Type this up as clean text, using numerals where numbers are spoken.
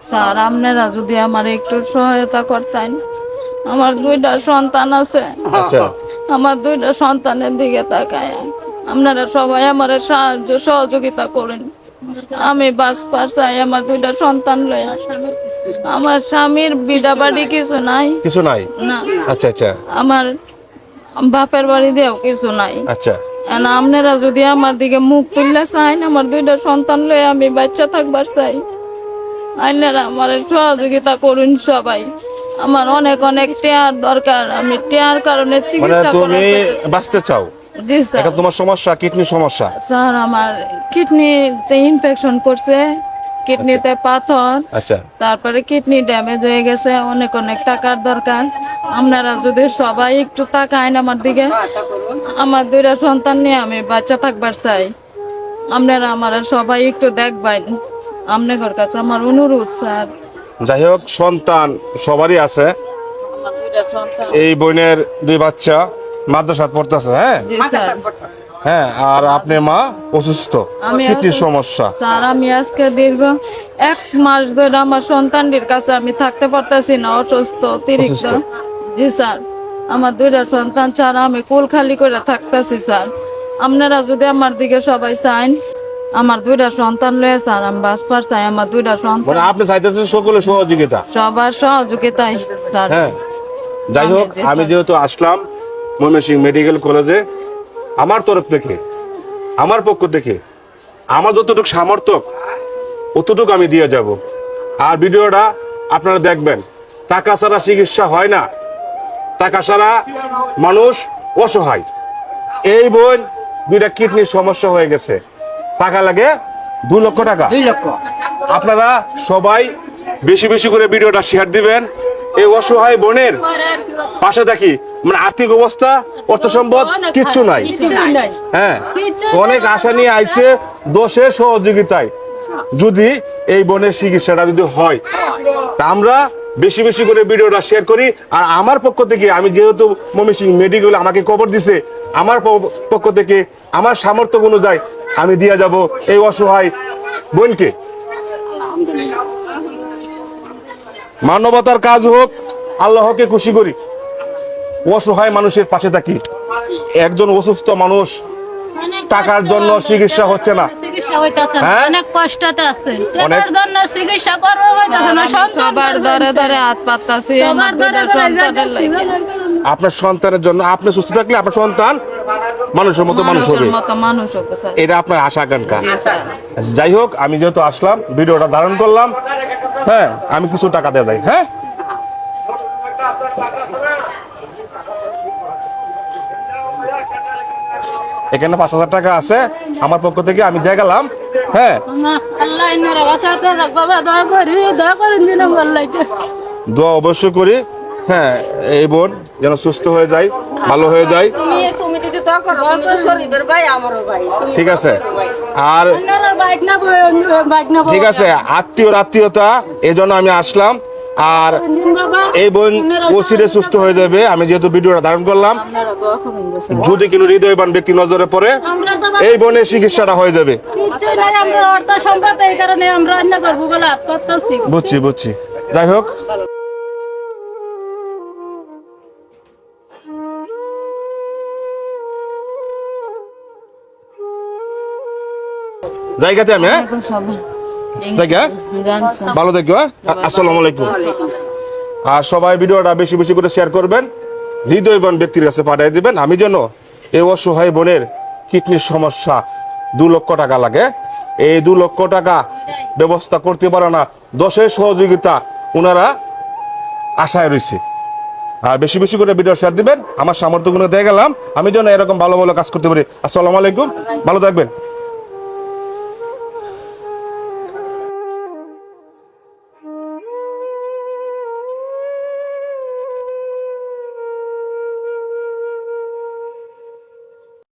Sir আপনারা যদি আমার একটু সহায়তা করতেন, আমার 2টা সন্তান আছে, আচ্ছা আমার 2টা সন্তানের দিকে তাকায় আপনারা সবাই আমার সাহায্য সহযোগিতা করেন। আমি বাঁচবার চাই আমার 2টা সন্তান লয়ে। আমার স্বামীর বিধা বাড়ি কিছু নাই, কিছু নাই। না আচ্ছা আচ্ছা আমার বাপের বাড়ি দিয়েও কিছু নাই। আচ্ছা আপনারা যদি আমার দিকে মুখ তুললে চাইন, আমার 2টা সন্তান লয়ে আমি বাচ্চা থাকবার চাই। আপনারা আমার সহযোগিতা করুন সবাই। আমার অনেক অনেক টেয়ার দরকার, আমি টেয়ার কারণে মানে চিকিৎসা তুমি করাতে। বাঁচতে চাও? জি স্যার। এটা তোমার সমস্যা, কিডনি সমস্যা? স্যার আমার কিডনিতে ইনফেকশন করছে, কিডনিতে পাথর, আচ্ছা তারপরে কিডনি ড্যামেজ হয়ে গেছে, অনেক অনেক টাকার দরকার। আপনারা যদি সবাই একটু তাকায় আমার দিকে, আমার 2টা সন্তান নিয়ে আমি বাচ্চা থাকবার চাই। আপনারা আমার সবাই একটু দেখবেন, আপনাদের কাছে আমার অনুরোধ স্যার। যাই হোক, সন্তান সবারই আছে। আমার 2টা সন্তান। এই বোনের 2 বাচ্চা মাদ্রাসাত পড়তেছে। হ্যাঁ জি স্যার। হ্যাঁ, আর আপনার মা অসুস্থ, আমি কিডনির সমস্যা। স্যার আমি আজকে দীর্ঘ 1 মাস ধরে আমার সন্তানটির কাছে আমি থাকতে পারতেছি না, অসুস্থ অতিরিক্ত। জি স্যার, আমার 2টা সন্তান ছাড়া আমি কোল খালি করে থাকতেছি স্যার। আপনারা যদি আমার দিকে সবাই চান, আমার 2টা সন্তান লয়ে স্যার আমি বাঁচবার চাই। আমার 2টা সন্তান মানে আপনি চাইতেছেন সকলে সহযোগিতা? সবার সহযোগিতায় স্যার। হ্যাঁ, যাই হোক, আমি যেহেতু আসলাম ময়মনসিংহ মেডিকেল কলেজে, আমার তরফ থেকে, আমার পক্ষ থেকে আমার যতটুকু সামর্থ্য অতটুকু আমি দিয়ে যাব। আর ভিডিওটা আপনারা দেখবেন। টাকা ছাড়া চিকিৎসা হয় না, টাকা ছাড়া মানুষ অসহায়। এই বোন 2টা কিডনির সমস্যা হয়ে গেছে, টাকা লাগে 2 লক্ষ টাকা। 2 লক্ষ। আপনারা সবাই বেশি বেশি করে ভিডিওটা শেয়ার দিবেন। এই অসহায় বোনের পাশে দেখি, মানে আর্থিক অবস্থা, অর্থ সম্পদ কিচ্ছু নাই। হ্যাঁ, অনেক আশা নিয়ে আইছে দোষের সহযোগিতায়। যদি এই বোনের চিকিৎসাটা যদি হয়, তা আমরা বেশি বেশি করে ভিডিওটা শেয়ার করি। আর আমার পক্ষ থেকে, আমি যেহেতু ময়মনসিংহ মেডিকেল আমাকে খবর দিছে, আমার পক্ষ থেকে আমার সামর্থ্য অনুযায়ী আমি দিয়ে যাব এই অসহায় বোনকে। মানবতার কাজ হোক, আল্লাহকে খুশি করি, অসহায় মানুষের পাশে থাকি। একজন অসুস্থ মানুষ, টাকার জন্য চিকিৎসা হচ্ছে না, হ্যাঁ? অনেক কষ্টতে আছে, অনেক- টাকার জন্য চিকিৎসা করবো হইতাছে না, সবার ধরে ধরে হাত পাততাছি আমার 2টা সন্তানের লাগি। আপনার সন্তানের জন্য, আপনি সুস্থ থাকলে আপনার সন্তান মানুষের মতো মানুষ হবে, মানুষের মতো মানুষ হবে স্যার। এটা আপনার আশা আকাঙ্ক্ষা। জি স্যার। যাই হোক, আমি যেহেতু আসলাম, ভিডিওটা ধারণ করলাম। হ্যাঁ, আমি কিছু টাকা দিয়ে যাই। হ্যাঁ, এখানে 5,000 টাকা আছে আমার পক্ষ থেকে, আমি দিয়ে গেলাম। হ্যাঁ, আল্লাহ ইনারা বাঁচাতে থাক বাবা, দয়া করেন দিন আল্লাহকে। দোয়া অবশ্যই করি। হ্যাঁ, এই বোন যেন সুস্থ হয়ে যায়, ভালো হয়ে যায়। তুমি যদি দোয়া করো, তুমি তো শরীফের ভাই, আমারও ভাই। তুমি ঠিক আছে। আর ইনারা বাইক না বাইক না ঠিক আছে, আত্মীয়তা, এই জন্য আমি আসলাম। আর বাবা, এই বোন অচিরে সুস্থ হয়ে যাবে। আমি যেহেতু ভিডিওটা ধারণ করলাম, আপনারা দোয়া করুন যে স্যার। যদি কোনো হৃদয়বান ব্যক্তি নজরে পড়ে, আমরা তো এই বোনের চিকিৎসাটা হয়ে যাবে। কিচ্ছুই নাই, আমরা অর্থ সম্পদ এই কারণে আমরা অন্য করবো বলে হাত পাততাছি। বুঝছি বুঝছি। যাই হোক, জায়গাতে আমি, হ্যাঁ, সবাই জায়গা জানছেন। ভালো দেখো। হ্যাঁ, আসসালামু আলাইকুম। আর সবাই ভিডিওটা বেশি বেশি করে শেয়ার করবেন, হৃদয়বান ব্যক্তির কাছে পাঠিয়ে দিবেন। আমি যেন এই অসহায় বোনের কিডনির সমস্যা, 2 লক্ষ টাকা লাগে, এই 2 লক্ষ টাকা ব্যবস্থা করতে পারে না, দশের সহযোগিতা ওনারা আশায় রয়েছে। আর বেশি বেশি করে ভিডিও শেয়ার দিবেন, আমার সামর্থ্যগুলো দিয়ে গেলাম। আমি যেন এরকম ভালো ভালো কাজ করতে পারি। আসসালামু আলাইকুম, ভালো থাকবেন।